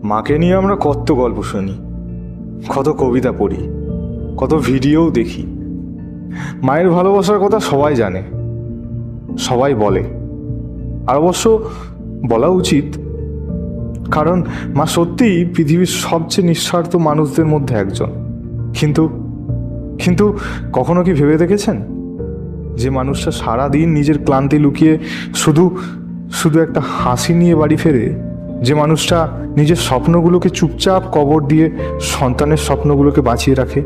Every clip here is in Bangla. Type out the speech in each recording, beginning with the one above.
মাকে নিয়ে আমরা কত গল্প শুনি, কত কবিতা পড়ি, কত ভিডিওও দেখি। মায়ের ভালোবাসার কথা সবাই জানে, সবাই বলে, আর অবশ্য বলা উচিত, কারণ মা সত্যিই পৃথিবীর সবচেয়ে নিঃস্বার্থ মানুষদের মধ্যে একজন। কিন্তু কিন্তু কখনো কি ভেবে দেখেছেন যে মানুষটা সারাদিন নিজের ক্লান্তি লুকিয়ে শুধু শুধু একটা হাসি নিয়ে বাড়ি ফেরে, যে মানুষটা নিজের স্বপ্নগুলোকে চুপচাপ কবর দিয়ে সন্তানের স্বপ্নগুলোকে বাঁচিয়ে রাখে,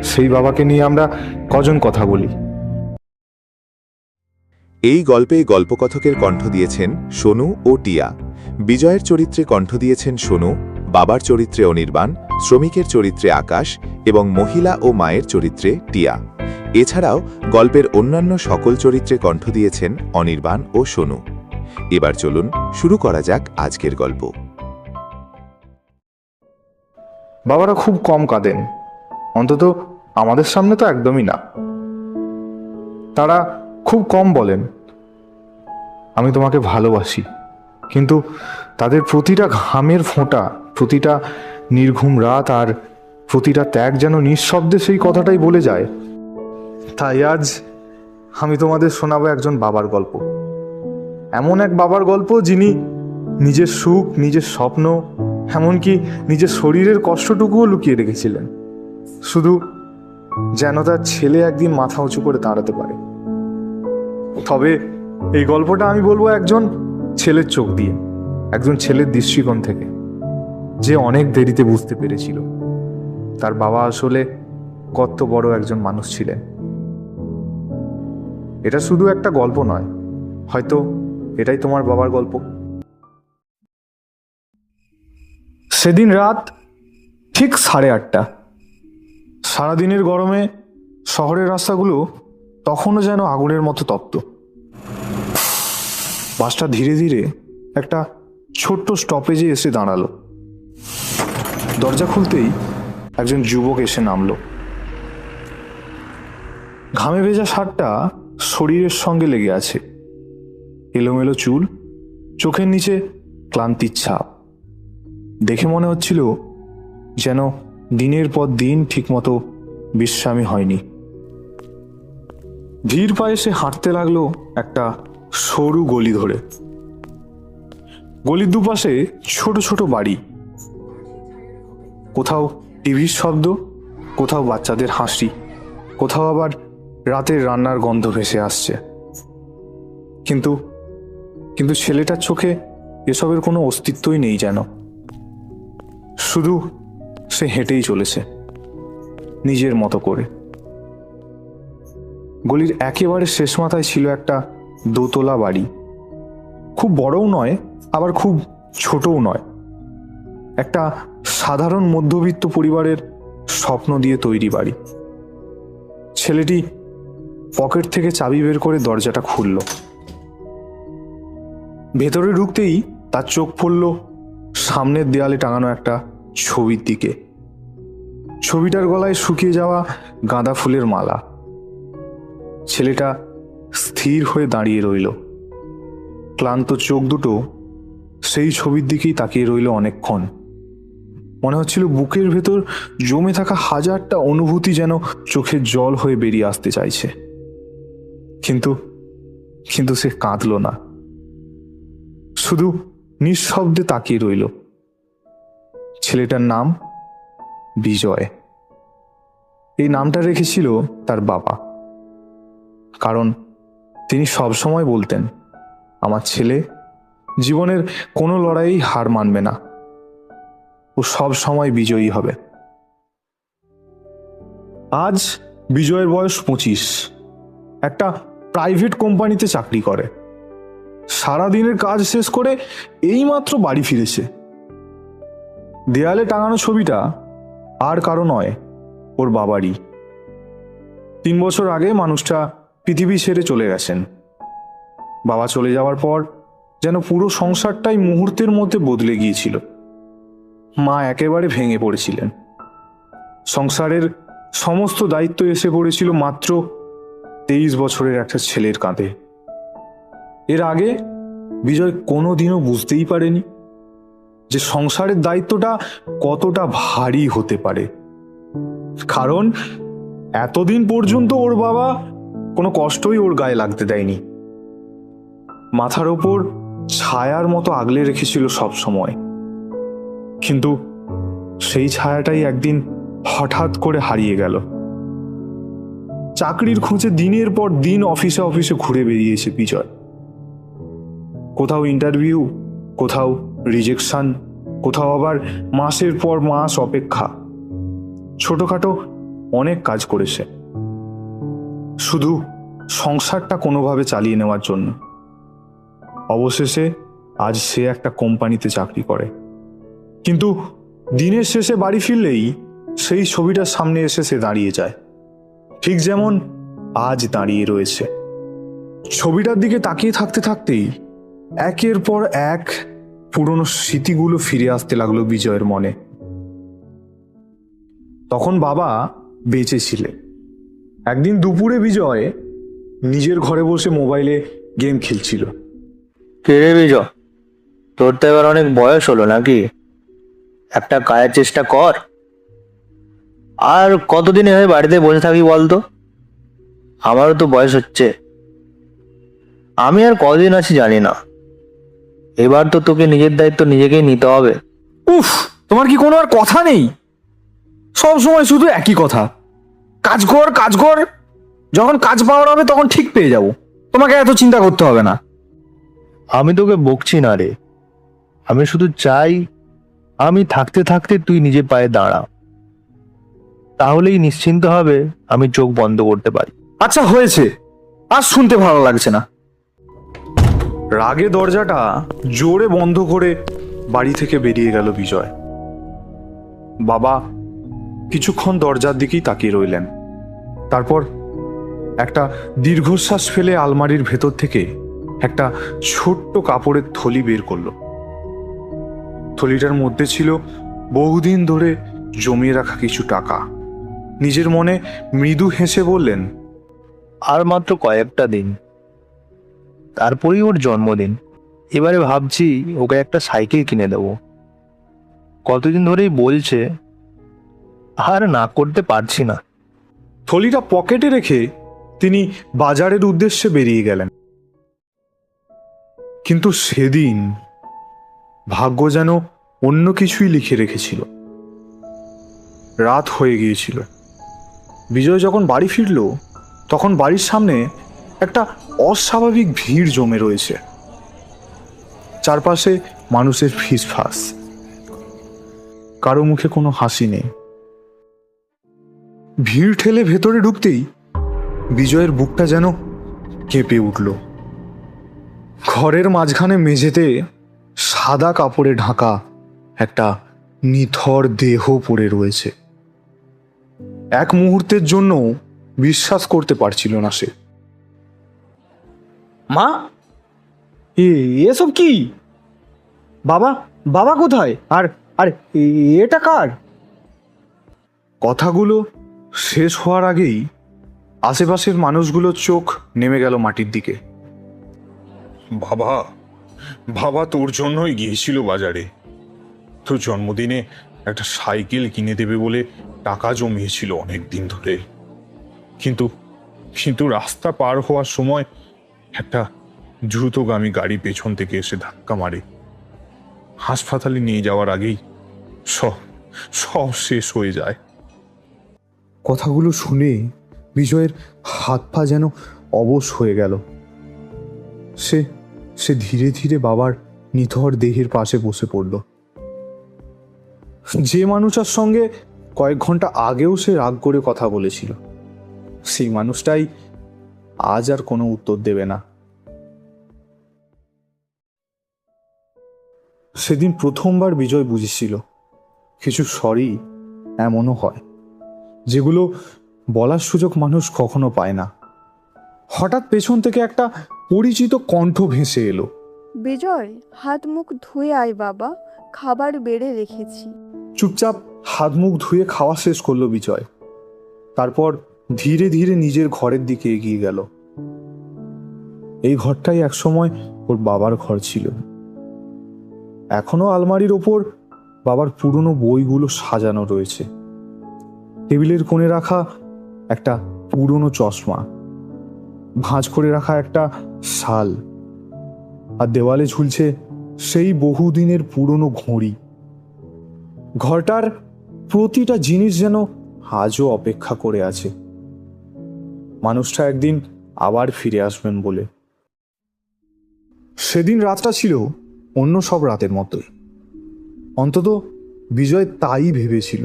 সেই বাবাকে নিয়ে আমরা কজন কথা বলি। এই গল্পে গল্পকথকের কণ্ঠ দিয়েছেন সোনু ও টিয়া। বিজয়ের চরিত্রে কণ্ঠ দিয়েছেন সোনু, বাবার চরিত্রে অনির্বাণ, শ্রমিকের চরিত্রে আকাশ এবং মহিলা ও মায়ের চরিত্রে টিয়া। এছাড়াও গল্পের অন্যান্য সকল চরিত্রে কণ্ঠ দিয়েছেন অনির্বাণ ও সোনু। এবার চলুন শুরু করা যাক আজকের গল্প। বাবারা খুব কম কাঁদেন, অন্তত আমাদের সামনে তো একদমই না। তারা খুব কম বলেন আমি তোমাকে ভালোবাসি, কিন্তু তাদের প্রতিটা ঘামের ফোঁটা, প্রতিটা নির্ঘুম রাত আর প্রতিটা ত্যাগ যেন নিঃশব্দে সেই কথাটাই বলে যায়। তাই আজ আমি তোমাদের শোনাবো একজন বাবার গল্প, এমন এক বাবার গল্প যিনি নিজের সুখ, নিজের স্বপ্ন, এমনকি নিজের শরীরের কষ্টটুকুও লুকিয়ে রেখেছিলেন, শুধু যেন তার ছেলে একদিন মাথা উঁচু করে দাঁড়াতে পারে। তবে এই গল্পটা আমি বলবো একজন ছেলের চোখ দিয়ে, একজন ছেলের দৃষ্টিকোণ থেকে, যে অনেক দেরিতে বুঝতে পেরেছিল তার বাবা আসলে কত বড় একজন মানুষ ছিলেন। এটা শুধু একটা গল্প নয়, হয়তো এটাই তোমার বাবার গল্প। সেদিন রাত ঠিক 8:30। সারাদিনের গরমে শহরের রাস্তাগুলো তখনও যেন আগুনের মতো তপ্ত। বাসটা ধীরে ধীরে একটা ছোট্ট স্টপেজে এসে দাঁড়ালো। দরজা খুলতেই একজন যুবক এসে নামলো। ঘামে ভেজা শার্টটা শরীরের সঙ্গে লেগে আছে, এলোমেলো চুল, চোখের নিচে ক্লান্তির ছাপ। দেখে মনে হচ্ছিল যেন দিনের পর দিন ঠিকমতো বিশ্রামই হয়নি। ধীর পায়ে সে হাঁটতে লাগলো একটা সরু গলি ধরে। গলির দুপাশে ছোট ছোট বাড়ি, কোথাও টিভির শব্দ, কোথাও বাচ্চাদের হাসি, কোথাও আবার রাতের রান্নার গন্ধ ভেসে আসছে। কিন্তু কিন্তু ছেলেটার চোখে এসবের কোনো অস্তিত্বই নেই যেন। শুধু সে হেঁটেই চলেছে নিজের মতো করে। গলির একেবারে শেষ মাথায় ছিল একটা দোতলা বাড়ি, খুব বড়ও নয় আবার খুব ছোটও নয়, একটা সাধারণ মধ্যবিত্ত পরিবারের স্বপ্ন দিয়ে তৈরি বাড়ি। ছেলেটি পকেট থেকে চাবি বের করে দরজাটা খুলল। ভেতরে ঢুকতেই তার চোখ পড়ল সামনের দেয়ালে টাঙানো একটা ছবির দিকে। ছবিটার গলায় শুকিয়ে যাওয়া গাঁদা ফুলের মালা। ছেলেটা স্থির হয়ে দাঁড়িয়ে রইল, ক্লান্ত চোখ দুটো সেই ছবির দিকেই তাকিয়ে রইল অনেকক্ষণ। মনে হচ্ছিল বুকের ভেতর জমে থাকা হাজারটা অনুভূতি যেন চোখের জল হয়ে বেরিয়ে আসতে চাইছে। কিন্তু কিন্তু সে কাঁদল না, শুধু নিঃশব্দে তাকিয়ে রইল। ছেলেটার নাম বিজয়। এই নামটা রেখেছিল তার বাবা, কারণ তিনি সবসময় বলতেন, আমার ছেলে জীবনের কোনো লড়াইয়েই হার মানবে না, ও সব সময় বিজয়ী হবে। আজ বিজয়ের বয়স 25, একটা প্রাইভেট কোম্পানিতে চাকরি করে। সারাদিনের কাজ শেষ করে এইমাত্র বাড়ি ফিরেছে। দেয়ালে টাঙানো ছবিটা আর কারো নয়, ওর বাবারই। 3 বছর আগে মানুষটা পৃথিবী ছেড়ে চলে গেছেন। বাবা চলে যাওয়ার পর যেন পুরো সংসারটাই মুহূর্তের মধ্যে বদলে গিয়েছিল। মা একেবারে ভেঙে পড়েছিলেন। সংসারের সমস্ত দায়িত্ব এসে পড়েছিল মাত্র 23 বছরের একটা ছেলের কাঁধে। এর আগে বিজয় কোনোদিনও বুঝতেই পারেনি যে সংসারের দায়িত্বটা কতটা ভারী হতে পারে। কারণ এতদিন পর্যন্ত ওর বাবা কোনো কষ্টই ওর গায়ে লাগতে দেয়নি। মাথার ওপর ছায়ার মতো আগলে রেখেছিল সব সময়। কিন্তু সেই ছায়াটাই একদিন হঠাৎ করে হারিয়ে গেল। চাকরির খোঁজে দিনের পর দিন অফিসে অফিসে ঘুরে বেরিয়েছে বিজয়। কোথাও ইন্টারভিউ, কোথাও রিজেকশন, কোথাও আবার মাসের পর মাস অপেক্ষা। ছোটখাটো অনেক কাজ করেছে, শুধু সংসারটা কোনোভাবে চালিয়ে নেওয়ার জন্য। অবশেষে আজ সে একটা কোম্পানিতে চাকরি করে। কিন্তু দিনের শেষে বাড়ি ফিরলেই সেই ছবিটার সামনে এসে সে দাঁড়িয়ে যায়, ঠিক যেমন আজ দাঁড়িয়ে রয়েছে। ছবিটার দিকে তাকিয়ে থাকতে থাকতেই একের পর এক পুরনো স্মৃতিগুলো ফিরে আসতে লাগলো বিজয়ের মনে। তখন বাবা বেঁচে ছিলেন। একদিন দুপুরে বিজয় নিজের ঘরে বসে মোবাইলে গেম খেলছিল। কে রে বিজয়, তোর তো এবার অনেক বয়স হলো নাকি? একটা কাজের চেষ্টা কর। আর কতদিন এভাবে বাড়িতে বসে থাকি বলতো? আমারও তো বয়স হচ্ছে। আমি আর কদিন আছি জানি না। এবার তো তোকে নিজের দায়িত্ব নিজেকেই নিতে হবে। উফ, তোমার কি কোনো আর কথা নেই? সব সময় শুধু একই কথা, কাজ কর কাজ কর। যখন কাজ পাওয়ার হবে তখন ঠিক পেয়ে যাব, তোমাকে এত চিন্তা করতে হবে না। আমি তোকে বকছি না রে, আমি শুধু চাই আমি থাকতে থাকতে তুই নিজে পায়ে দাঁড়া, তাহলেই নিশ্চিন্ত হবে আমি চোখ বন্ধ করতে পারি। আচ্ছা হয়েছে, আর শুনতে ভালো লাগছে না। রাগে দরজাটা জোরে বন্ধ করে বাড়ি থেকে বেরিয়ে গেল বিজয়। বাবা কিছুক্ষণ দরজার দিকেই তাকিয়ে রইলেন। তারপর একটা দীর্ঘশ্বাস ফেলে আলমারির ভেতর থেকে একটা ছোট্ট কাপড়ের থলি বের করলো। থলিটার মধ্যে ছিল বহুদিন ধরে জমিয়ে রাখা কিছু টাকা। নিজের মনে মৃদু হেসে বললেন, আর মাত্র কয়েকটা দিন, তারপরেই ওর জন্মদিন। এবারে ভাবছি ওকে একটা সাইকেল কিনে দেবো। কতদিন ধরেই বলছে, আর না করতে পারছি না। থলিটা পকেটে রেখে তিনি বাজারের উদ্দেশ্যে বেরিয়ে গেলেন। কিন্তু সেদিন ভাগ্য যেন অন্য কিছুই লিখে রেখেছিল। রাত হয়ে গিয়েছিল। বিজয় যখন বাড়ি ফিরল তখন বাড়ির সামনে একটা অস্বাভাবিক ভিড় জমে রয়েছে। চারপাশে মানুষের ফিসফাস, কারো মুখে কোনো হাসি নেই। ভিড় ঠেলে ভেতরে ঢুকতেই বিজয়ের বুকটা যেন কেঁপে উঠল। ঘরের মাঝখানে মেঝেতে সাদা কাপড়ে ঢাকা একটা নিথর দেহ পড়ে রয়েছে। এক মুহূর্তের জন্য বিশ্বাস করতে পারছিল না সে। মা, এসব কি? বাবা, বাবা কোথায়? আর আর এটা কার? কথাগুলো শেষ হওয়ার আগেই আশেপাশের মানুষগুলোর চোখ নেমে গেল মাটির দিকে। বাবা, বাবা তোর জন্যই গিয়েছিল বাজারে। তোর জন্মদিনে একটা সাইকেল কিনে দেবে বলে টাকা জমিয়েছিল অনেক দিন ধরে। কিন্তু কিন্তু রাস্তা পার হওয়ার সময় একটা দ্রুতগামী গাড়ি পেছন থেকে এসে ধাক্কা মারে। হাসপাতালে নিয়ে যাওয়ার আগেই সব সব শেষ হয়ে যায়। কথাগুলো শুনে বিজয়ের হাত পা যেন অবশ হয়ে গেল। সে সে ধীরে ধীরে বাবার নিথর দেহের পাশে বসে পড়ল। যে মানুষটার সঙ্গে কয়েক ঘন্টা আগেও সে রাগ করে কথা বলেছিল, সেই মানুষটাই আজ আর কোনো উত্তর দেবে না। সেদিন প্রথমবার বিজয় বুঝেছিল কিছু সরি এমনও হয় যেগুলো বলার সুযোগ মানুষ কখনো পায় না। হঠাৎ পেছন থেকে একটা পরিচিত কণ্ঠ ভেসে এলো। বিজয়, হাত মুখ ধুয়ে আয় বাবা, খাবার বেড়ে রেখেছি। চুপচাপ হাত মুখ ধুয়ে খাওয়া শেষ করলো বিজয়। তারপর ধীরে ধীরে নিজের ঘরের দিকে এগিয়ে গেল। এই ঘরটাই একসময় ওর বাবার ঘর ছিল। এখনো আলমারির ওপর বাবার পুরনো বইগুলো সাজানো রয়েছে। টেবিলের কোণে রাখা একটা পুরনো চশমা, ভাঁজ করে রাখা একটা শাল, আর দেওয়ালে ঝুলছে সেই বহুদিনের পুরনো ঘড়ি। ঘরটার প্রতিটা জিনিস যেন আজও অপেক্ষা করে আছে মানুষটা একদিন আবার ফিরে আসবেন বলে। সেদিন রাতটা ছিল অন্য সব রাতের মতোই, অন্তত বিজয় তাই ভেবেছিল।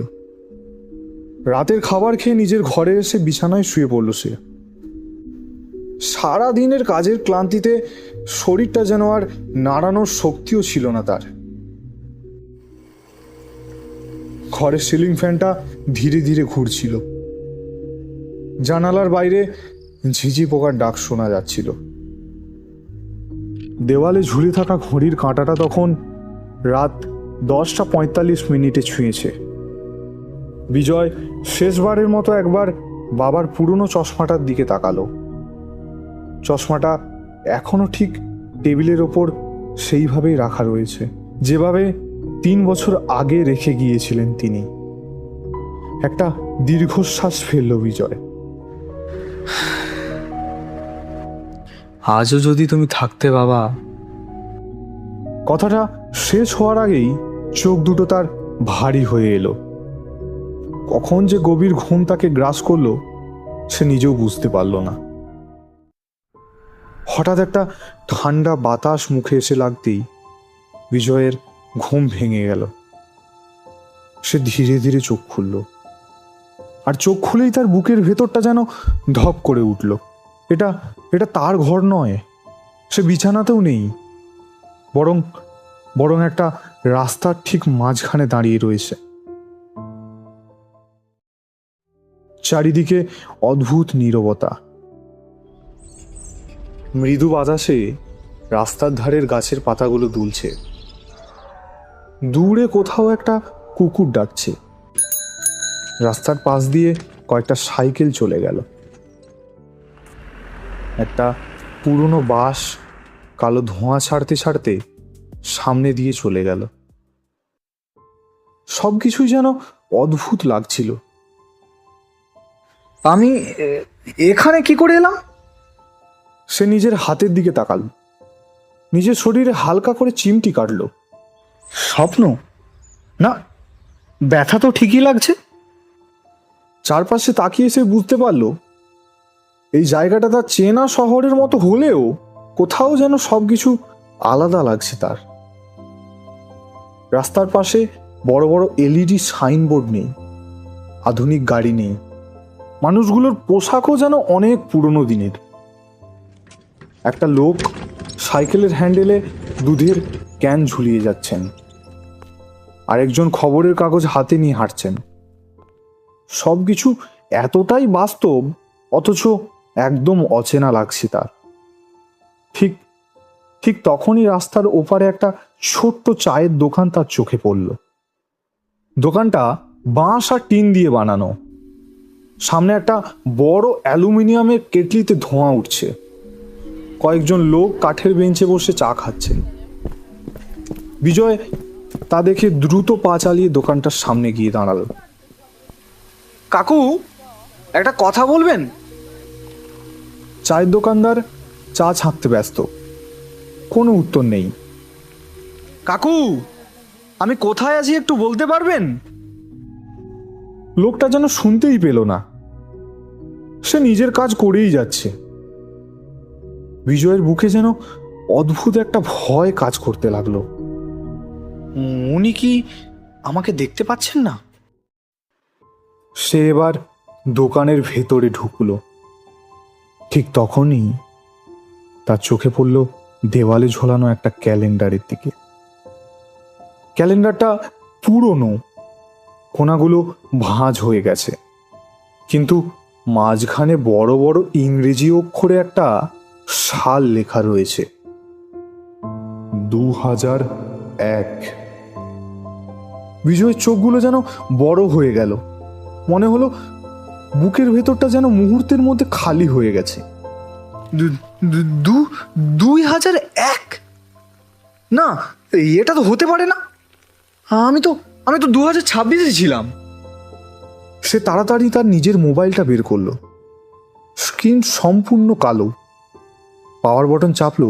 রাতের খাবার খেয়ে নিজের ঘরে এসে বিছানায় শুয়ে পড়ল সে। সারা দিনের কাজের ক্লান্তিতে শরীরটা যেন আর নাড়ানোর শক্তিও ছিল না তার। ঘরের সিলিং ফ্যানটা ধীরে ধীরে ঘুরছিল। জানালার বাইরে ঝিঝি পোকার ডাক শোনা যাচ্ছিল। দেওয়ালে ঝুলে থাকা ঘড়ির কাঁটাটা তখন রাত 10:45 ছুঁয়েছে। বিজয় শেষবারের মতো একবার বাবার পুরনো চশমাটার দিকে তাকালো। চশমাটা এখনো ঠিক টেবিলের ওপর সেইভাবেই রাখা রয়েছে, যেভাবে 3 বছর আগে রেখে গিয়েছিলেন তিনি। একটা দীর্ঘশ্বাস ফেলল বিজয়। আজও যদি তুমি থাকতে বাবা। কথাটা শেষ হওয়ার আগেই চোখ দুটো তার ভারী হয়ে এলো। কখন যে গভীর ঘুম তাকে গ্রাস করলো সে নিজেও বুঝতে পারল না। হঠাৎ একটা ঠান্ডা বাতাস মুখে এসে লাগতেই বিজয়ের ঘুম ভেঙে গেল। সে ধীরে ধীরে চোখ খুলল, আর চোখ খুলেই তার বুকের ভেতরটা যেন ধপ করে উঠল। এটা এটা তার ঘর নয়, সে বিছানাতেও নেই, বরং একটা রাস্তার ঠিক মাঝখানে দাঁড়িয়ে রয়েছে। চারিদিকে অদ্ভুত নীরবতা। মৃদু বাতাসে রাস্তার ধারের গাছের পাতাগুলো দুলছে। দূরে কোথাও একটা কুকুর ডাকছে। রাস্তার পাশ দিয়ে কয়েকটা সাইকেল চলে গেল। একটা পুরনো বাস কালো ধোঁয়া ছাড়তে ছাড়তে সামনে দিয়ে চলে গেল। সবকিছুই যেন অদ্ভুত লাগছিল। আমি এখানে কি করে এলাম? সে নিজের হাতের দিকে তাকাল। নিজের শরীরে হালকা করে চিমটি কাটল। স্বপ্ন না, ব্যথা তো ঠিকই লাগছে। চারপাশে তাকিয়ে সে বুঝতে পারল এই জায়গাটা তার চেনা শহরের মতো হলেও কোথাও যেন সবকিছু আলাদা লাগছে তার। রাস্তার পাশে বড় বড় এলইডি সাইনবোর্ড নেই, আধুনিক গাড়ি নেই, মানুষগুলোর পোশাকও যেন অনেক পুরনো দিনের। একটা লোক সাইকেলের হ্যান্ডেলে দুধের ক্যান ঝুলিয়ে যাচ্ছেন, আরেকজন খবরের কাগজ হাতে নিয়ে হাঁটছেন। সবকিছু এতটাই বাস্তব, অথচ একদম অচেনা লাগছে তার। ঠিক তখনই রাস্তার ওপারে একটা ছোট্ট চায়ের দোকান তার চোখে পড়ল। দোকানটা বাঁশ আর টিন দিয়ে বানানো। সামনে একটা বড় অ্যালুমিনিয়ামের কেটলিতে ধোঁয়া উঠছে। কয়েকজন লোক কাঠের বেঞ্চে বসে চা খাচ্ছেন। বিজয় তা দেখে দ্রুত পা চালিয়ে দোকানটার সামনে গিয়ে দাঁড়াল। কাকু, একটা কথা বলবেন? চায়ের দোকানদার চা ছাঁকতে ব্যস্ত, কোনো উত্তর নেই। কাকু, আমি কোথায় আছি একটু বলতে পারবেন? লোকটা যেন শুনতেই পেল না। সে নিজের কাজ করেই যাচ্ছে। বিজয়ের বুকে যেন অদ্ভুত একটা ভয় কাজ করতে লাগলো। উনি কি আমাকে দেখতে পাচ্ছেন না? সে এবার দোকানের ভেতরে ঢুকলো। ঠিক তখনই তার চোখে পড়ল দেওয়ালে ঝোলানো একটা ক্যালেন্ডারের দিকে। ক্যালেন্ডারটা পুরনো, কোনাগুলো ভাঁজ হয়ে গেছে, কিন্তু মাঝখানে বড় বড় ইংরেজি অক্ষরে একটা সাল লেখা রয়েছে, 2001। বিজয়ের চোখগুলো যেন বড় হয়ে গেল। মনে হলো বুকের ভেতরটা যেন মুহূর্তের মধ্যে খালি হয়ে গেছে। 2001? না, এটা তো হতে পারে না। আমি তো 2026-এ ছিলাম। সে তাড়াতাড়ি তার নিজের মোবাইলটা বের করলো। স্ক্রিন সম্পূর্ণ কালো। পাওয়ার বাটন চাপলো,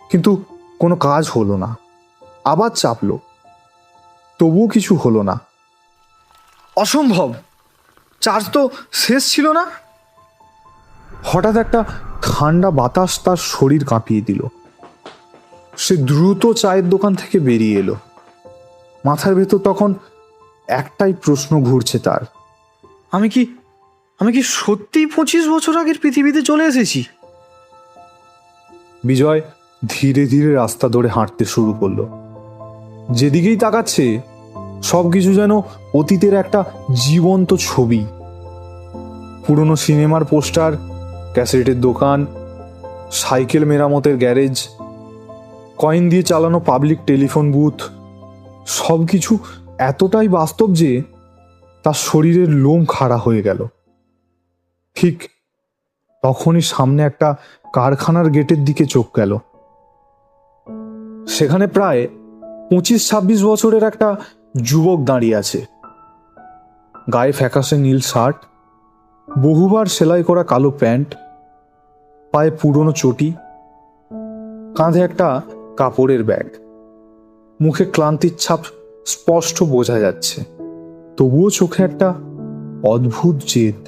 কিন্তু কোনো কাজ হলো না। আবার চাপলো, তবুও কিছু হলো না। অসম্ভব, চার্জ তো শেষ ছিল না। হঠাৎ একটা ঠান্ডা বাতাস তার শরীর কাঁপিয়ে দিল। সে দ্রুত চায়ের দোকান থেকে বেরিয়ে এলো। মাথার ভেতর তখন একটাই প্রশ্ন ঘুরছে তার। আমি কি সত্যিই 25 বছর আগের পৃথিবীতে চলে এসেছি? বিজয় ধীরে ধীরে রাস্তা ধরে হাঁটতে শুরু করলো। যেদিকেই তাকাচ্ছে সবকিছু যেন অতীতের একটা জীবন্ত ছবি। পুরনো সিনেমার পোস্টার, ক্যাসেটের দোকান, সাইকেল মেরামতের গ্যারেজ, কয়েন দিয়ে চালানো পাবলিক টেলিফোন বুথ, সবকিছু এতটাই বাস্তব যে তার শরীরের লোম খাড়া হয়ে গেল। ঠিক তখনই সামনে একটা কারখানার গেটের দিকে চোখ গেল। সেখানে প্রায় 25-26 বছরের একটা যুবক দাঁড়িয়ে আছে। গায়ে ফ্যাকাশে নীল শার্ট, বহুবার সেলাই করা কালো প্যান্ট, পায়ে পুরনো চটি, কাঁধে একটা কাপড়ের ব্যাগ। মুখে ক্লান্তির ছাপ স্পষ্ট বোঝা যাচ্ছে, তবুও চোখে একটা অদ্ভুত জেদ,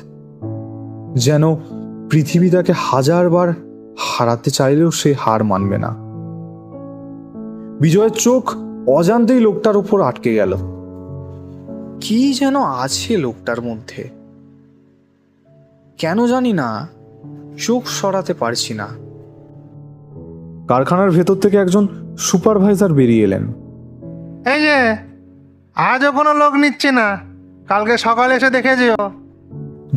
যেন পৃথিবী তাকে 1000বার হারাতে চাইলেও সে হার মানবে না। বিজয়ের চোখ অজান্তেই লোকটার উপর আটকে গেল। কি যেন আছে লোকটার মধ্যে, কেন জানি না চোখ সরাতে পারছি না। কারখানার ভেতর থেকে একজন সুপারভাইজার বেরিয়ে এলেন। এই যে, আজও কোনো লোক নিচ্ছে না, কালকে সকালে এসে দেখে যেও।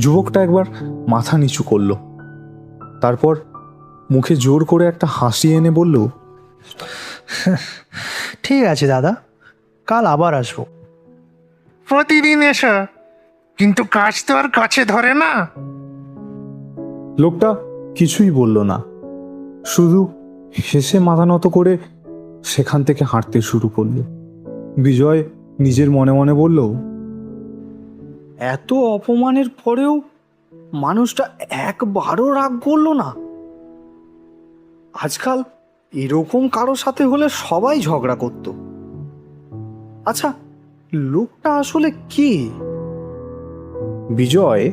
যুবকটা একবার মাথা নিচু করলো, তারপর মুখে জোর করে একটা হাসি এনে বলল, ঠিক আছে দাদা, কাল আবার আসবো। প্রতিদিন এসো, কিন্তু কাজ তো আর কাছে ধরে না। লোকটা কিছুই বলল না, শুধু হেসে মাথা নত করে সেখান থেকে হাঁটতে শুরু করলো। বিজয় নিজের মনে মনে বলল, এত অপমানের পরেও মানুষটা একবারও রাগ করলো না। আজকাল এরকম কারো সাথে হলে সবাই ঝগড়া করত। আচ্ছা, লোকটা আসলে কে? বিজয়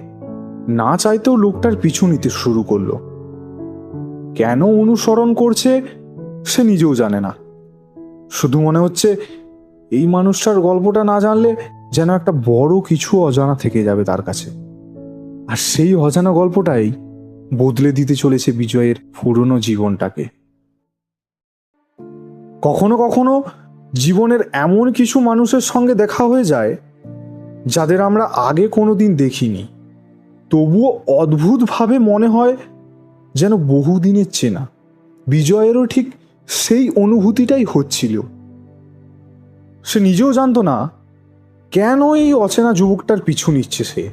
না চাইতেও লোকটার পিছু নিতে শুরু করলো। কেন অনুসরণ করছে সে নিজেও জানে না। শুধু মনে হচ্ছে এই মানুষটার গল্পটা না জানলে যেন একটা বড় কিছু অজানা থেকে যাবে তার কাছে। আর সেই অজানা গল্পটাই বদলে দিতে চলেছে বিজয়ের পুরনো জীবনটাকে। কখনো কখনো জীবনের এমন কিছু মানুষের সঙ্গে দেখা হয়ে যায় যাদের আমরা আগে কোনোদিন দেখিনি, তবুও অদ্ভুতভাবে মনে হয় যেন বহুদিনের চেনা। বিজয়েরও ঠিক সেই অনুভূতিটাই হচ্ছিল। সে নিজেও জানতো না কেন এই অচেনা যুবকটার পিছু নিচ্ছে সে।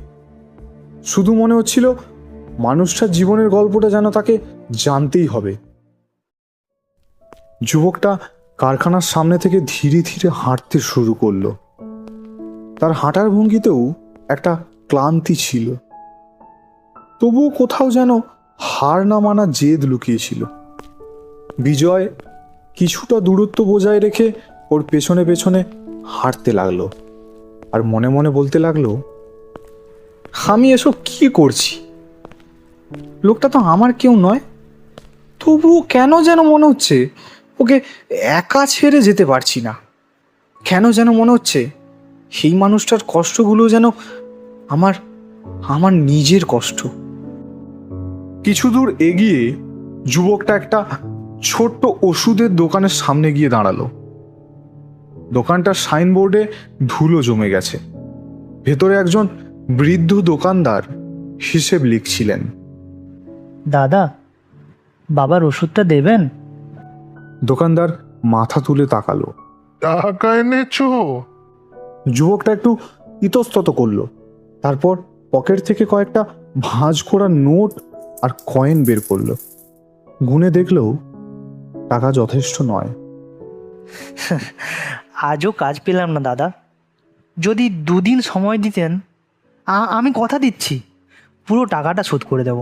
শুধু মনে হচ্ছিল মানুষটার জীবনের গল্পটা যেন তাকে জানতেই হবে। যুবকটা কারখানার সামনে থেকে ধীরে ধীরে হাঁটতে শুরু করলো। তার হাঁটার ভঙ্গিতেও একটা ক্লান্তি ছিল, তবুও কোথাও যেন হার না মানা জেদ লুকিয়েছিল। বিজয় কিছুটা দূরত্ব বজায় রেখে ওর পেছনে পেছনে হাঁটতে লাগলো, আর মনে মনে বলতে লাগলো, আমি এসব কি করছি? লোকটা তো আমার কেউ নয়, তবুও কেন যেন মনে হচ্ছে ওকে একা ছেড়ে যেতে পারছি না। কেন যেন মনে হচ্ছে সেই মানুষটার কষ্টগুলো যেন আমার আমার নিজের কষ্ট। কিছু দূর এগিয়ে যুবকটা একটা ছোট্ট ওষুধের দোকানের সামনে গিয়ে দাঁড়ালো। দোকানটার সাইনবোর্ডে ধুলো জমে গেছে। ভেতরে একজন বৃদ্ধ দোকানদার হিসেব লিখছিলেন। দাদা, বাবার ওষুধটা দেবেন? দোকানদার মাথা তুলে তাকালো। টাকা এনেছো? যুবকটা একটু ইতস্তত করলো, তারপর পকেট থেকে কয়েকটা ভাঁজ করা নোট আর কয়েন বের করলো। গুনে দেখলেও টাকা যথেষ্ট নয়। আজও কাজ পেলাম না দাদা। যদি 2 দিন সময় দিতেন, আমি কথা দিচ্ছি পুরো টাকাটা শোধ করে দেব।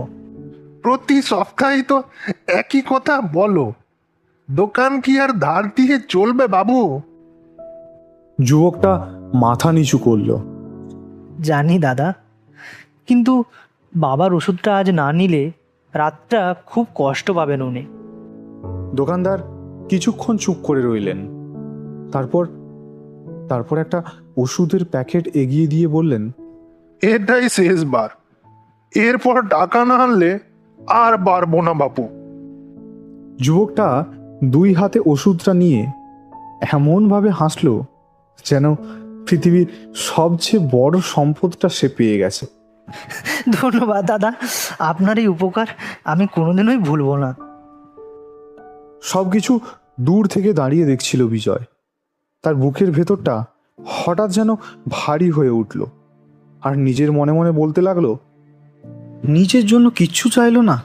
প্রতি সপ্তাহে তো একই কথা বলো। দোকান কি আর ধার দিয়ে চলবে বাবু? যুবকটা মাথা নিচু করলো। জানি দাদা, কিন্তু বাবার ওষুধটা আজ না নিলে রাতটা খুব কষ্ট পাবেন উনি। দোকানদার কিছুক্ষণ চুপ করে রইলেন। তারপর তারপর একটা ওষুধের প্যাকেট এগিয়ে দিয়ে বললেন, এটাই শেষবার। এরপর টাকা না আনলে আর পারবো না বাপু। যুবকটা 2 হাতে ওষুধটা নিয়ে এমনভাবে হাসলো যেন পৃথিবীর সবচেয়ে বড় সম্পদটা সে পেয়ে গেছে। ধন্যবাদ দাদা, আপনার এই উপকার আমি কোনোদিনই ভুলবো না। সবকিছু দূর থেকে দাঁড়িয়ে দেখছিল বিজয়। তার বুকের ভেতরটা হঠাৎ যেন ভারী হয়ে উঠল, আর নিজের মনে মনে বলতে লাগলো, নিজের জন্য কিচ্ছু চাইলো না,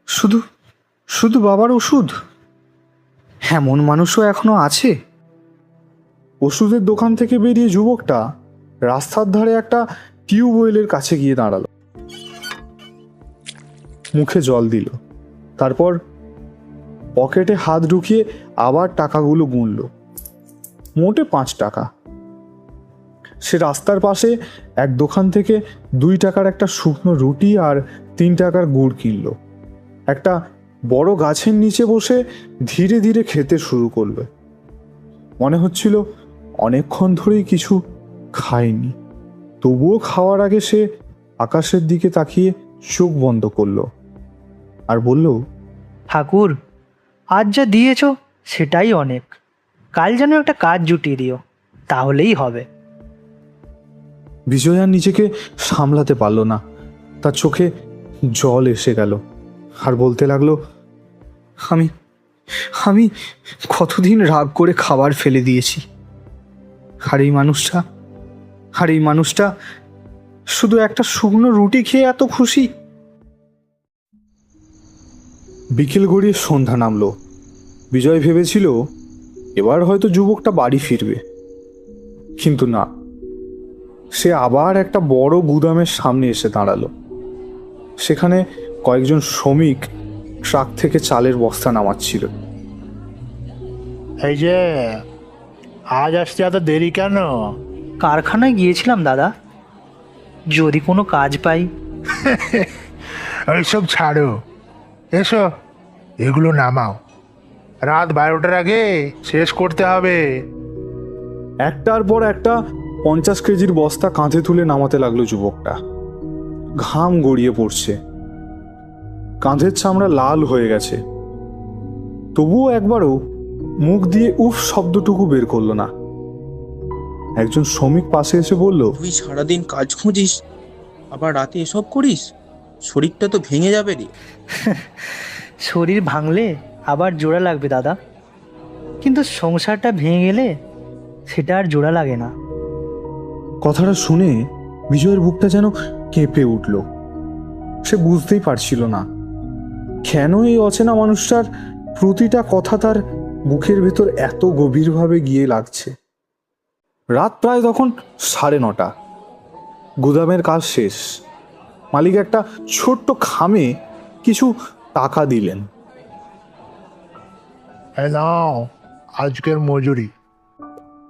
শুধু শুধু বাবার ওষুধ। এমন মানুষও এখনো আছে। ওষুধের দোকান থেকে বেরিয়ে যুবকটা রাস্তার ধারে একটা টিউবওয়েলের কাছে গিয়ে দাঁড়ালো, মুখে জল দিল। তারপর পকেটে হাত ঢুকিয়ে আবার টাকাগুলো গুনল। মোটে 5 টাকা। সে রাস্তার পাশে এক দোকান থেকে 2 টাকার একটা শুকনো রুটি আর 3 টাকার গুড় কিনল। একটা বড় গাছের নিচে বসে ধীরে ধীরে খেতে শুরু করলো। মনে হচ্ছিল অনেকক্ষণ ধরেই কিছু খায়নি। তবুও খাওয়ার আগে সে আকাশের দিকে তাকিয়ে চোখ বন্ধ করলো আর বলল, ঠাকুর, আজ যা দিয়েছ সেটাই অনেক। কাল যেন একটা কাজ জুটিয়ে দিও, তাহলেই হবে। বিজয় আর নিজেকে সামলাতে পারল না। তার চোখে জল এসে গেল আর বলতে লাগলো, আমি আমি কতদিন রাগ করে খাবার ফেলে দিয়েছি, আর এই মানুষটা শুধু একটা শুকনো রুটি খেয়ে এত খুশি। বিকেল গড়িয়ে সন্ধ্যা নামলো। বিজয় ভেবেছিল এবার হয়তো যুবকটা বাড়ি ফিরবে, কিন্তু না, সে আবার একটা বড় গুদামের সামনে এসে দাঁড়ালো। সেখানে কয়েকজন শ্রমিক ট্রাক থেকে চালের বস্তা নামাচ্ছিল। এই যে, আজ আসতে এত দেরি কেন? কারখানায় গিয়েছিলাম দাদা, যদি কোনো কাজ পাই। ওইসব ছাড়ো, এসো এগুলো নামাও। রাত 12টার আগে শেষ করতে হবে। একটার পর একটা 50 কেজির বস্তা কাঁধে তুলে নামাতে লাগলো যুবকটা। ঘাম গড়িয়ে পড়ছে, কাঁধের চামড়া লাল হয়ে গেছে। তবুও একবারও মুখ দিয়ে উফ শব্দটুকু বের করলো না। একজন শ্রমিক পাশে এসে বলল, তুই সারাদিন কাজ খুঁজিস, আবার রাতে এসব করিস? শরীরটা তো ভেঙে যাবে রে। শরীর ভাঙলে আবার জোড়া লাগবে দাদা, কিন্তু সংসারটা ভেঙে গেলে সেটা আর জোড়া লাগে না। কথাটা শুনে বিজয়ের বুকটা যেন কেঁপে উঠল। সে বুঝতেই পারছিল না কেন এই অচেনা মানুষটার প্রতিটা কথা তার বুকের ভেতর এত গভীরভাবে গিয়ে লাগছে। রাত প্রায় তখন 9:30। গুদামের কাজ শেষ। মালিক একটা ছোট্ট খামে কিছু টাকা দিলেন। এই নাও আজকের মজুরি।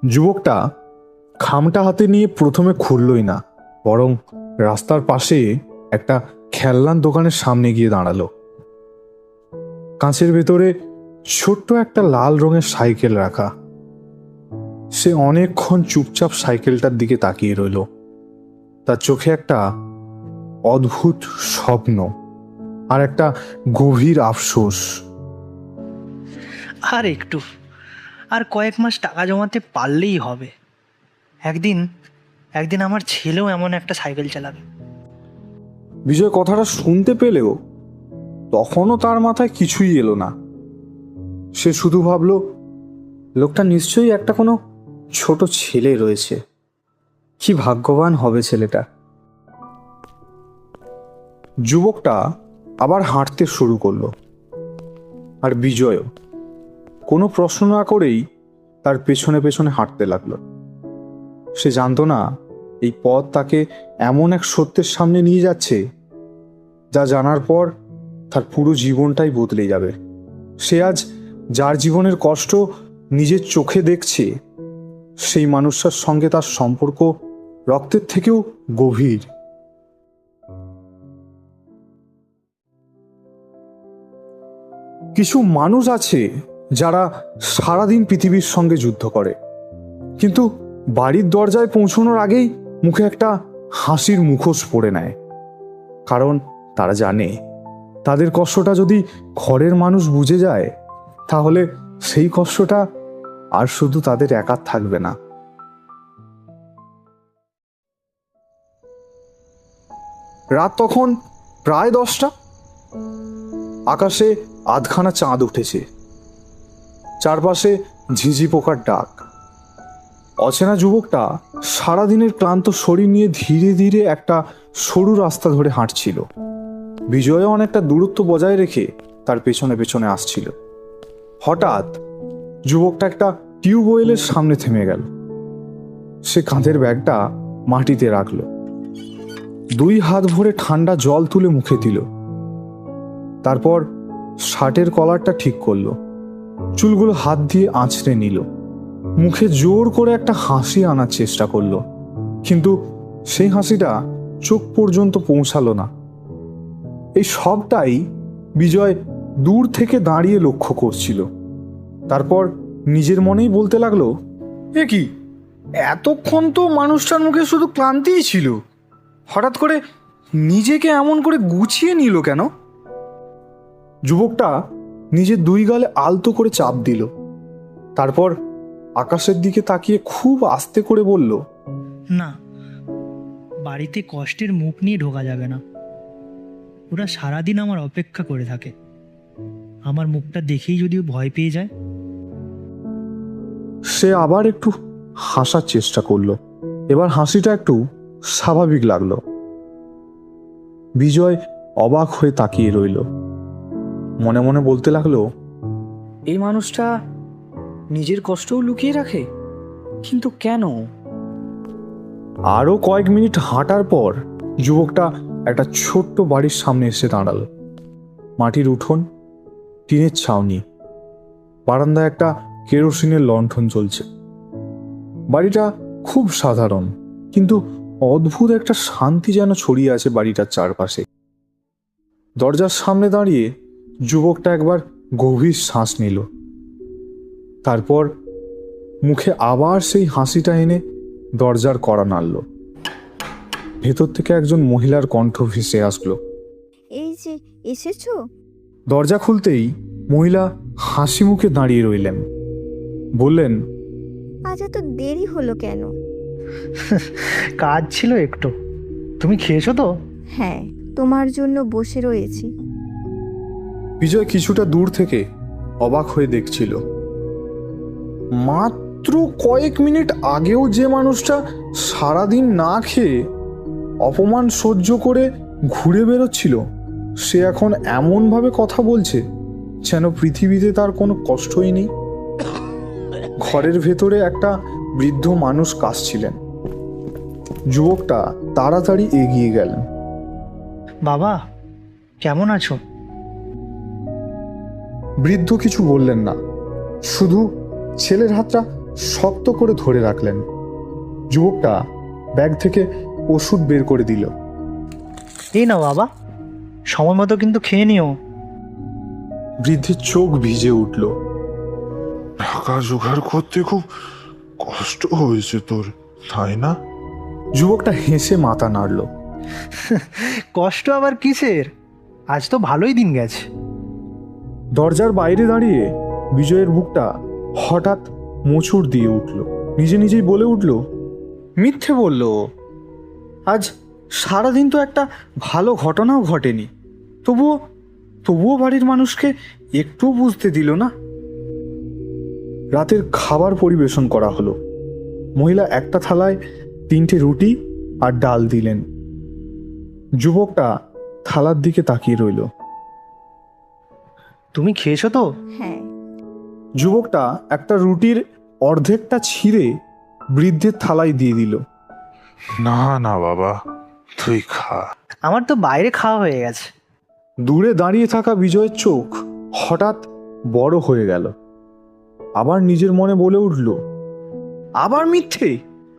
যুবকটা খামটা হাতে নিয়ে প্রথমে খুললই না, বরং রাস্তার পাশে একটা খেলনার দোকানের সামনে গিয়ে দাঁড়ালো। কাঁচের ভেতরে ছোট্ট একটা লাল রঙের সাইকেল রাখা। সে অনেকক্ষণ চুপচাপ সাইকেলটার দিকে তাকিয়ে রইল। তার চোখে একটা অদ্ভুত স্বপ্ন আর একটা গভীর আফসোস। আর একটু, আর কয়েক মাস টাকা জমাতে পারলেই হবে। একদিন আমার ছেলেও এমন একটা সাইকেল চালাবে। বিজয় কথাটা শুনতে পেলেও তখনও তার মাথায় কিছুই এলো না। সে শুধু ভাবল, লোকটা নিশ্চয়ই একটা কোনো ছোট ছেলে রয়েছে। কি ভাগ্যবান হবে ছেলেটা। যুবকটা আবার হাঁটতে শুরু করলো, আর বিজয়ও কোনো প্রশ্ন না করেই তার পেছনে পেছনে হাঁটতে লাগলো। সে জানতো না এই পথ তাকে এমন এক সত্যের সামনে নিয়ে যাচ্ছে যা জানার পর তার পুরো জীবনটাই বদলে যাবে। সে আজ যার জীবনের কষ্ট নিজের চোখে দেখছে, সেই মানুষটার সঙ্গে তার সম্পর্ক রক্তের থেকেও গভীর। কিছু মানুষ আছে যারা সারাদিন পৃথিবীর সঙ্গে যুদ্ধ করে, কিন্তু বাড়ির দরজায় পৌঁছানোর আগেই মুখে একটা হাসির মুখোশ পরে নেয়। কারণ তারা জানে তাদের কষ্টটা যদি ঘরের মানুষ বুঝে যায়, তাহলে সেই কষ্টটা আর শুধু তাদের একার থাকবে না। রাত তখন প্রায় 10টা। আকাশে আধখানা চাঁদ উঠেছে, চারপাশে ঝিঝি পোকার ডাক। অচেনা যুবকটা সারাদিনের ক্লান্ত শরীর নিয়ে ধীরে ধীরে একটা সরু রাস্তা ধরে হাঁটছিল। বিজয়ও অনেকটা দূরত্ব বজায় রেখে তার পেছনে পেছনে আসছিল। হঠাৎ যুবকটা একটা টিউবওয়েলের সামনে থেমে গেল। সে কাঁধের ব্যাগটা মাটিতে রাখলো, 2 হাত ভরে ঠান্ডা জল তুলে মুখে দিল। তারপর শার্টের কলারটা ঠিক করলো, চুলগুলো হাত দিয়ে আঁচড়ে নিল, মুখে জোর করে একটা হাসি আনার চেষ্টা করলো, কিন্তু সেই হাসিটা চোখ পর্যন্ত পৌঁছালো না। এই সবটাই বিজয় দূর থেকে দাঁড়িয়ে লক্ষ্য করছিল। তারপর নিজের মনেই বলতে লাগলো, এ কি, এতক্ষণ তো মানুষটার মুখে শুধু ক্লান্তিই ছিল, হঠাৎ করে নিজেকে এমন করে গুছিয়ে নিল কেন? যুবকটা নিজের 2 গালে আলতো করে চাপ দিল, তারপর আকাশের দিকে তাকিয়ে খুব আস্তে করে বলল, না, বাড়িতে কষ্টের মুখ নিয়ে ঢোকা যাবে না। ওরা সারাদিন আমার অপেক্ষা করে থাকে। আমার মুখটা দেখেই যদি ও ভয় পেয়ে যায়। সে আবার একটু হাসার চেষ্টা করলো। এবার হাসিটা একটু স্বাভাবিক লাগলো। বিজয় অবাক হয়ে তাকিয়ে রইল, মনে মনে বলতে লাগলো, এই মানুষটা নিজের কষ্টও লুকিয়ে রাখে, কিন্তু কেন? আরো কয়েক মিনিট হাঁটার পর যুবকটা একটা ছোট্ট বাড়ির সামনে এসে দাঁড়ালো। মাটির উঠোন, টিনের ছাউনি, বারান্দায় একটা কেরোসিনের লণ্ঠন জ্বলছে। বাড়িটা খুব সাধারণ, কিন্তু অদ্ভুত একটা শান্তি যেন ছড়িয়ে আছে বাড়িটার চারপাশে। দরজার সামনে দাঁড়িয়ে যুবকটা একবার গভীর শ্বাস নিল, তারপর মুখে আবার সেই হাসিটা এনে দরজার কড়া নাড়ল। ভেতর থেকে একজন মহিলার কণ্ঠ ভেসে আসলো, এই যে এসেছো। দরজা খুলতেই মহিলা হাসি মুখে দাঁড়িয়ে রইলেন, বললেন, আজ এত দেরি হলো কেন? কাজ ছিল একটু। তুমি খেয়েছো তো? হ্যাঁ, তোমার জন্য বসে রয়েছি। বিজয় কিছুটা দূর থেকে অবাক হয়ে দেখছিল। মাত্র কয়েক মিনিট আগেও যে মানুষটা সারাদিন না খেয়ে অপমান সহ্য করে ঘুরে বেরোচ্ছিল, সে এখন এমনভাবে কথা বলছে যেন পৃথিবীতে তার কোনো কষ্টই নেই। ঘরের ভেতরে একটা বৃদ্ধ মানুষ কাশছিলেন। যুবকটা তাড়াতাড়ি এগিয়ে গেলেন। বাবা, কেমন আছো? বৃদ্ধ কিছু বললেন না, শুধু ছেলের হাতটা শক্ত করে ধরে রাখলেন। যুবকটা ব্যাগ থেকে ওষুধ বের করে দিল। এই নাও বাবা, সময় মতো কিন্তু খেয়ে নিও। বৃদ্ধের চোখ ভিজে উঠল। টাকা জোগাড় করতে খুব কষ্ট হয়েছে তোর, তাই না? যুবকটা হেসে মাথা নাড়ল। কষ্ট আবার কিসের? আজ তো ভালোই দিন গেছে। দরজার বাইরে দাঁড়িয়ে বিজয়ের বুকটা হঠাৎ মোচড় দিয়ে উঠল। নিজে নিজেই বলে উঠল, মিথ্যে বলল। আজ সারাদিন তো একটা ভালো ঘটনাও ঘটেনি, তবুও বাড়ির মানুষকে একটু বুঝতে দিল না। রাতের খাবার পরিবেশন করা হলো। মহিলা একটা থালায় 3টে রুটি আর ডাল দিলেন। যুবকটা থালার দিকে তাকিয়ে রইল। তুমি খেয়েছো তো? হ্যাঁ। যুবকটা একটা রুটির অর্ধেকটা ছিঁড়ে বৃদ্ধের থালায় দিয়ে দিল। না না বাবা, তুই খা। আমার তো বাইরে খাওয়া হয়ে গেছে। দূরে দাঁড়িয়ে থাকা বিজয়ের চোখ হঠাৎ বড় হয়ে গেল। আবার নিজের মনে বলে উঠল, আবার মিথ্যে?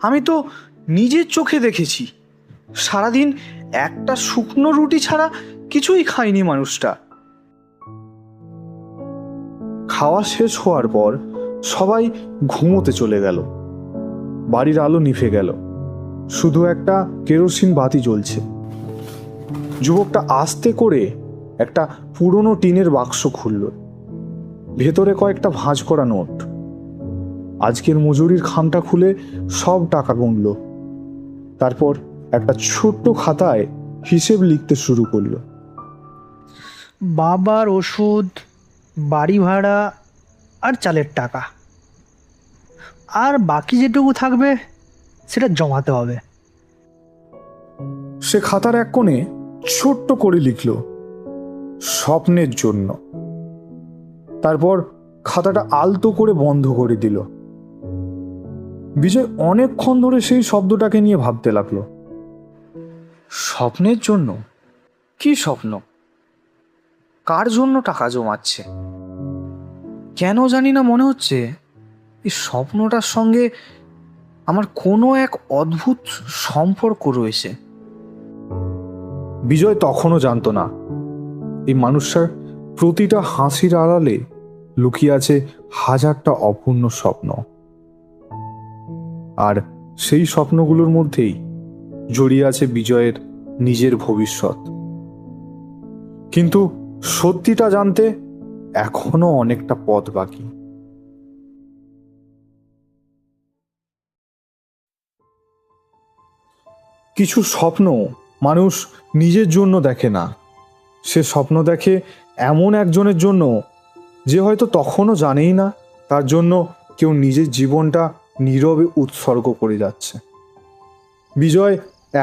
আমি তো নিজের চোখে দেখেছি, সারাদিন একটা শুকনো রুটি ছাড়া কিছুই খায়নি মানুষটা। খাওয়া শেষ হওয়ার পর সবাই ঘুমোতে চলে গেল। বাড়ির আলো নিভে গেল, শুধু একটা কেরোসিন বাতি জ্বলছে। যুবকটা আস্তে করে একটা পুরনো টিনের বাক্স খুলল। ভেতরে কয়েকটা ভাঁজ করা নোট। আজকের মজুরির খামটা খুলে সব টাকা গুনল। তারপর একটা ছোট্ট খাতায় হিসেব লিখতে শুরু করলো। বাবার ওষুধ, বাড়ি ভাড়া আর চালের টাকা, আর বাকি যেটুকু থাকবে সেটা জমাতে হবে। সে খাতার এক কোণে ছোট্ট করে লিখল, স্বপ্নের জন্য। তারপর খাতাটা আলতো করে বন্ধ করে দিল। বিজয় অনেকক্ষণ ধরে সেই শব্দটাকে নিয়ে ভাবতে লাগলো। স্বপ্নের জন্য? কি স্বপ্ন? কার জন্য টাকা জমাচ্ছে? কেন জানি না মনে হচ্ছে এই স্বপ্নটার সঙ্গে আমার কোনো এক অদ্ভুত সম্পর্ক রয়েছে। বিজয় তখনও জানতো না এই মানুষটার প্রতিটা হাসির আড়ালে লুকিয়ে আছে হাজারটা অপূর্ণ স্বপ্ন, আর সেই স্বপ্নগুলোর মধ্যেই জড়িয়ে আছে বিজয়ের নিজের ভবিষ্যৎ। কিন্তু সত্যিটা জানতে এখনো অনেকটা পথ বাকি। কিছু স্বপ্ন মানুষ নিজের জন্য দেখে না, সে স্বপ্ন দেখে এমন একজনের জন্য যে হয়তো তখনও জানেই না তার জন্য কেউ নিজের জীবনটা নীরবে উৎসর্গ করে যাচ্ছে। বিজয়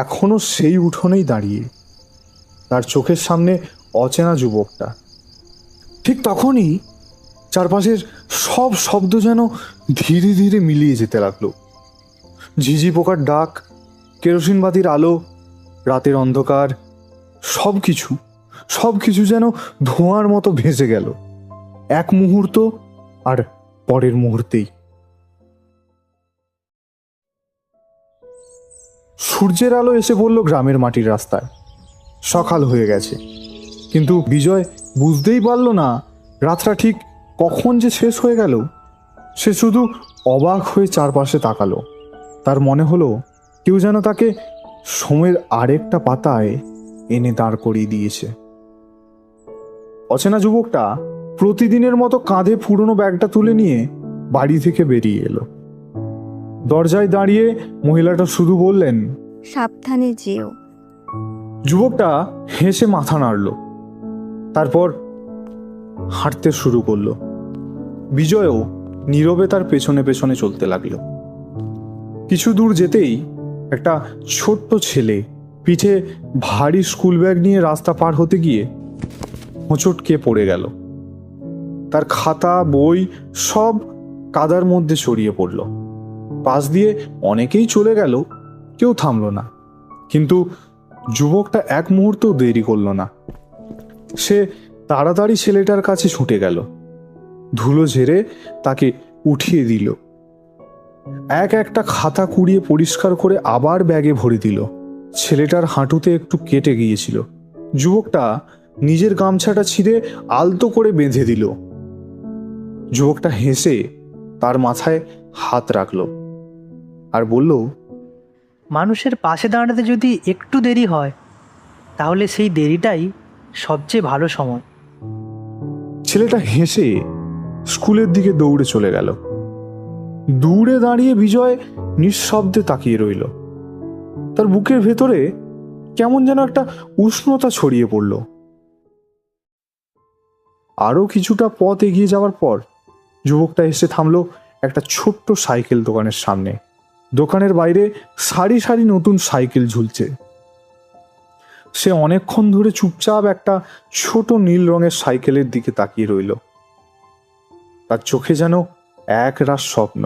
এখনো সেই উঠোনেই দাঁড়িয়ে, তার চোখের সামনে অচেনা যুবকটা। ঠিক তখনই চারপাশের সব শব্দ যেন ধীরে ধীরে মিলিয়ে যেতে লাগলো। ঝিঝি পোকার ডাক, কেরোসিন বাতির আলো, রাতের অন্ধকার, সবকিছু যেন ধোঁয়ার মতো ভেসে গেল এক মুহূর্ত, আর পরের মুহূর্তেই সূর্যের আলো এসে পড়ল গ্রামের মাটির রাস্তায়। সকাল হয়ে গেছে, কিন্তু বিজয় বুঝতেই পারল না রাতটা ঠিক কখন যে শেষ হয়ে গেল। সে শুধু অবাক হয়ে চারপাশে তাকালো। তার মনে হলো কেউ যেন তাকে সময়ের আরেকটা পাতায় এনে দাঁড় করিয়ে দিয়েছে। অচেনা যুবকটা প্রতিদিনের মতো কাঁধে পুরনো ব্যাগটা তুলে নিয়ে বাড়ি থেকে বেরিয়ে এলো। দরজায় দাঁড়িয়ে মহিলাটা শুধু বললেন, সাবধানে যেও। যুবকটা হেসে মাথা নাড়ল, তারপর হাঁটতে শুরু করলো। বিজয়ও নীরবে তার পেছনে পেছনে চলতে লাগলো। কিছু দূর যেতেই একটা ছোট্ট ছেলে পিঠে ভারী স্কুল ব্যাগ নিয়ে রাস্তা পার হতে গিয়ে হোঁচটকে পড়ে গেল। তার খাতা বই সব কাদার মধ্যে ছড়িয়ে পড়ল। পাশ দিয়ে অনেকেই চলে গেল, কেউ থামলো না। কিন্তু যুবকটা এক মুহূর্তও দেরি করল না। সে তাড়াতাড়ি ছেলেটার কাছে ছুটে গেল, ধুলো ঝেড়ে তাকে উঠিয়ে দিল। একটা খাতা কুড়িয়ে পরিষ্কার করে আবার ব্যাগে ভরে দিল। ছেলেটার হাঁটুতে একটু কেটে গিয়েছিল। যুবকটা নিজের গামছাটা ছিঁড়ে আলতো করে বেঁধে দিল। যুবকটা হেসে তার মাথায় হাত রাখল আর বলল, মানুষের পাশে দাঁড়াতে যদি একটু দেরি হয়, তাহলে সেই দেরিটাই সবচেয়ে ভালো সময়। ছেলেটা হেসে স্কুলের দিকে দৌড়ে চলে গেল। দূরে দাঁড়িয়ে বিজয় নিঃশব্দে তাকিয়ে রইল। তার বুকের ভেতরে কেমন যেন একটা উষ্ণতা ছড়িয়ে পড়ল। আরো কিছুটা পথ এগিয়ে যাওয়ার পর যুবকটা এসে থামলো একটা ছোট্ট সাইকেল দোকানের সামনে। দোকানের বাইরে সারি সারি নতুন সাইকেল ঝুলছে। সে অনেকক্ষণ ধরে চুপচাপ একটা ছোট নীল রঙের সাইকেলের দিকে তাকিয়ে রইল। তার চোখে যেন এক রাস স্বপ্ন।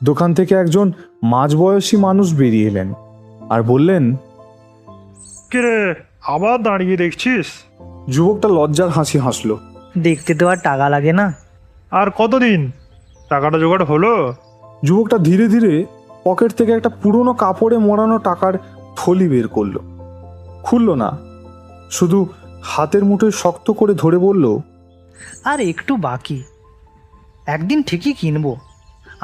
দোকান থেকে একজন মাঝবয়সী মানুষ বেরিয়ে এলেন আর বললেন, কিরে আবার দাঁড়িয়ে দেখছিস? যুবকটা লজ্জার হাসি হাসলো। দেখতে তো আর টাকা লাগে না। আর কতদিন? টাকাটা জোগাড় হলো? যুবকটা ধীরে ধীরে পকেট থেকে একটা পুরনো কাপড়ে মোড়ানো টাকার থলি বের করলো। খুলল না, শুধু হাতের মুঠোয় শক্ত করে ধরে বলল, আর একটু বাকি, একদিন ঠিকই কিনবো।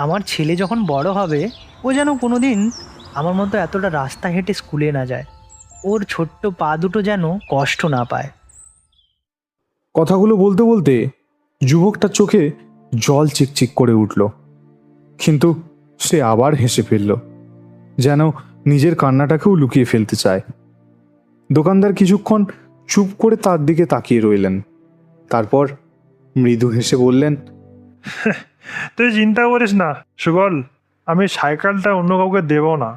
আমার ছেলে যখন বড় হবে ও যেন কোনোদিন আমার মতো এতটা রাস্তা হেঁটে স্কুলে না যায়, ওর ছোট্ট পা দুটো যেন কষ্ট না পায়। কথাগুলো বলতে বলতে যুবকটার চোখে জল চিকচিক করে উঠল, কিন্তু সে আবার হেসে ফেলল, যেন নিজের কান্নাটাকেও লুকিয়ে ফেলতে চায়। দোকানদার কিছুক্ষণ চুপ করে তার দিকে তাকিয়ে রইলেন, তারপর মৃদু হেসে বললেন, তুই চিন্তা করিস না সুবল, আমি সাইকেলটা অন্য কাউকে দেব না।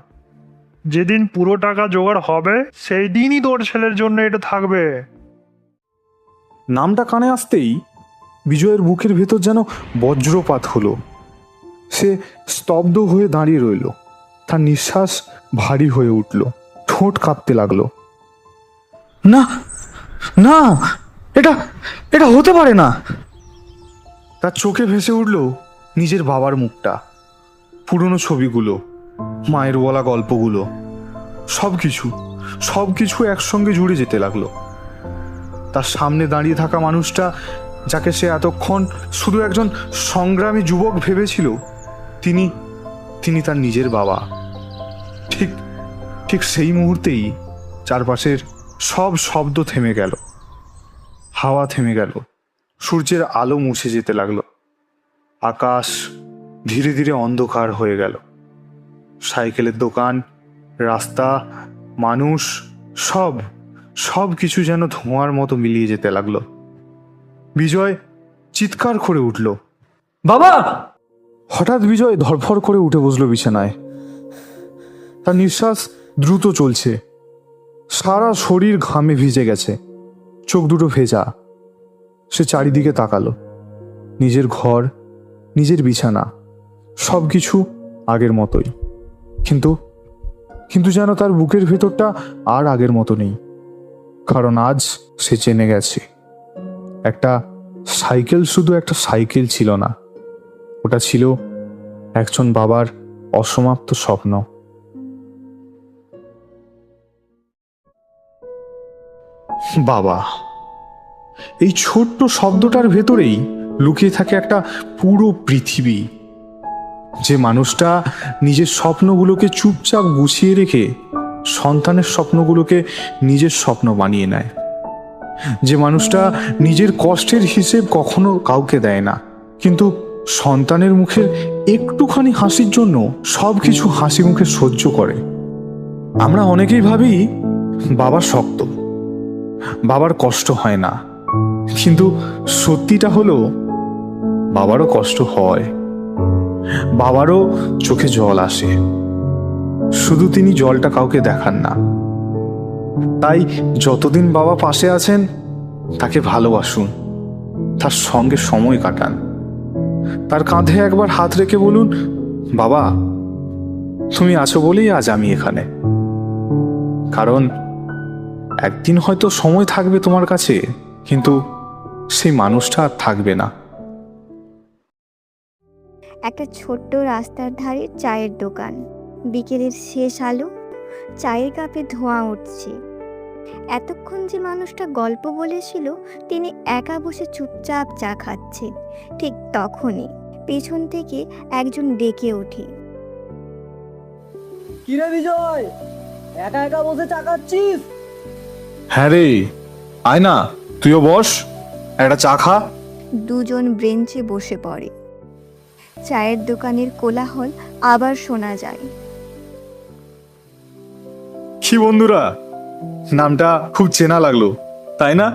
যেদিন পুরো টাকা জোগাড় হবে সেই দিনই তোর ছেলের জন্য এটা থাকবে। নামটা কানে আসতেই বিজয়ের বুকের ভেতর যেন বজ্রপাত হলো। সে স্তব্ধ হয়ে দাঁড়িয়ে রইল, তার নিঃশ্বাস ভারী হয়ে উঠল, ঠোঁট কাঁপতে লাগলো। না না, এটা এটা হতে পারে না। তার চোখে ভেসে উঠল নিজের বাবার মুখটা, পুরনো ছবিগুলো, মায়ের বলা গল্পগুলো, সবকিছু একসঙ্গে জুড়ে যেতে লাগলো। তার সামনে দাঁড়িয়ে থাকা মানুষটা, যাকে সে এতক্ষণ শুধু একজন সংগ্রামী যুবক ভেবেছিল, তিনি তার নিজের বাবা। ঠিক সেই মুহূর্তেই চারপাশের সব শব্দ থেমে গেল, হাওয়া থেমে গেল, সূর্যের আলো মুছে যেতে লাগলো, আকাশ ধীরে ধীরে অন্ধকার হয়ে গেল। সাইকেলের দোকান, রাস্তা, মানুষ, সব কিছু যেন ধোঁয়ার মতো মিলিয়ে যেতে লাগলো। বিজয় চিৎকার করে উঠল, বাবা! হঠাৎ বিজয় ধরফর করে উঠে বসলো বিছানায়। তার নিঃশ্বাস দ্রুত চলছে, সারা শরীর ঘামে ভিজে গেছে, চোখ দুটো ভেজা। সে চারিদিকে তাকালো, নিজের ঘর, নিজের বিছানা, সবকিছু আগের মতোই, কিন্তু যেন তার বুকের ভেতরটা আর আগের মতো নেই। কারণ আজ সে জেনে গেছে, একটা সাইকেল শুধু একটা সাইকেল ছিল না, ওটা ছিল একজন বাবার অসমাপ্ত স্বপ্ন। বাবা, এই ছোট্ট শব্দটার ভেতরেই লুকিয়ে থাকে একটা পুরো পৃথিবী। যে মানুষটা নিজের স্বপ্নগুলোকে চুপচাপ গুছিয়ে রেখে সন্তানের স্বপ্নগুলোকে নিজের স্বপ্ন বানিয়ে নেয়, যে মানুষটা নিজের কষ্টের হিসেব কখনো কাউকে দেয় না, কিন্তু সন্তানের মুখের একটুখানি হাসির জন্য সবকিছু হাসি মুখে সহ্য করে। আমরা অনেকেই ভাবি বাবা শক্ত, বাবার কষ্ট হয় না, কিন্তু সত্যিটা হলো বাবারও কষ্ট হয়, বাবারও চোখে জল আসে, শুধু তিনি জলটা কাউকে দেখান না। তাই যতদিন বাবা পাশে আছেন তাকে ভালোবাসুন, তার সঙ্গে সময় কাটান, তার কাঁধে একবার হাত রেখে বলুন, বাবা তুমি আছো বলেই আজ আমি এখানে। কারণ একদিন হয়তো সময় থাকবে তোমার কাছে, কিন্তু সেই মানুষটা আর থাকবে না। একটা ছোট্ট রাস্তার ধারে চায়ের দোকান, বিকেলের শেষ আলো, চায়ের কাপে ধোঁয়া উঠছে। এতক্ষণ যে মানুষটা গল্প বলেছিল তিনি একা বসে চুপচাপ চা খাচ্ছে, ঠিক তখনই পেছন থেকে একজন ডেকে ওঠে, কিরে বিজয়, একা একা বসে চা খাচ্ছিস? হ্যাঁ রে, আয় না, তুইও বস, একটা চা খা। দুজন বেঞ্চে বসে পড়ে। চায়ের দোকানের কোলাহল আবার শোনা যায়। কি বন্ধুরা, নামটা খুব চেনা লাগলো তাই না?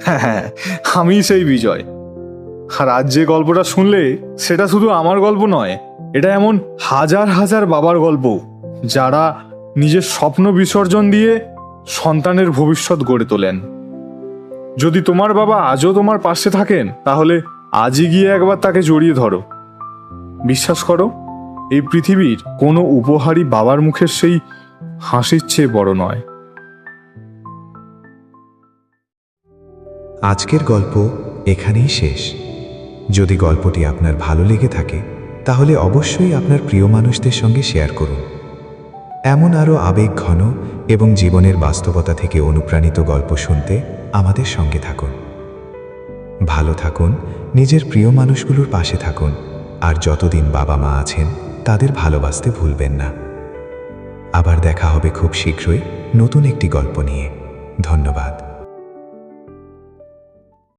হ্যাঁ, আমি সেই বিজয়। আর আজ যে গল্পটা শুনলে সেটা শুধু আমার গল্প নয়, এটা এমন হাজার হাজার বাবার গল্প যারা নিজের স্বপ্ন বিসর্জন দিয়ে সন্তানের ভবিষ্যৎ গড়ে তোলেন। যদি তোমার বাবা আজও তোমার পাশে থাকেন, তাহলে আজই গিয়ে একবার তাকে জড়িয়ে ধরো। বিশ্বাস করো, এই পৃথিবীর কোনো উপহারই বাবার মুখের সেই হাসির চেয়ে বড় নয়। আজকের গল্প এখানেই শেষ। যদি গল্পটি আপনার ভালো লেগে থাকে তাহলে অবশ্যই আপনার প্রিয় মানুষদের সঙ্গে শেয়ার করুন। এমন আরও আবেগ ঘন এবং জীবনের বাস্তবতা থেকে অনুপ্রাণিত গল্প শুনতে আমাদের সঙ্গে থাকুন। ভালো থাকুন, নিজের প্রিয় মানুষগুলোর পাশে থাকুন, আর যতদিন বাবা মা আছেন তাদের ভালোবাসতে ভুলবেন না। আবার দেখা হবে খুব শীঘ্রই নতুন একটি গল্প নিয়ে। ধন্যবাদ।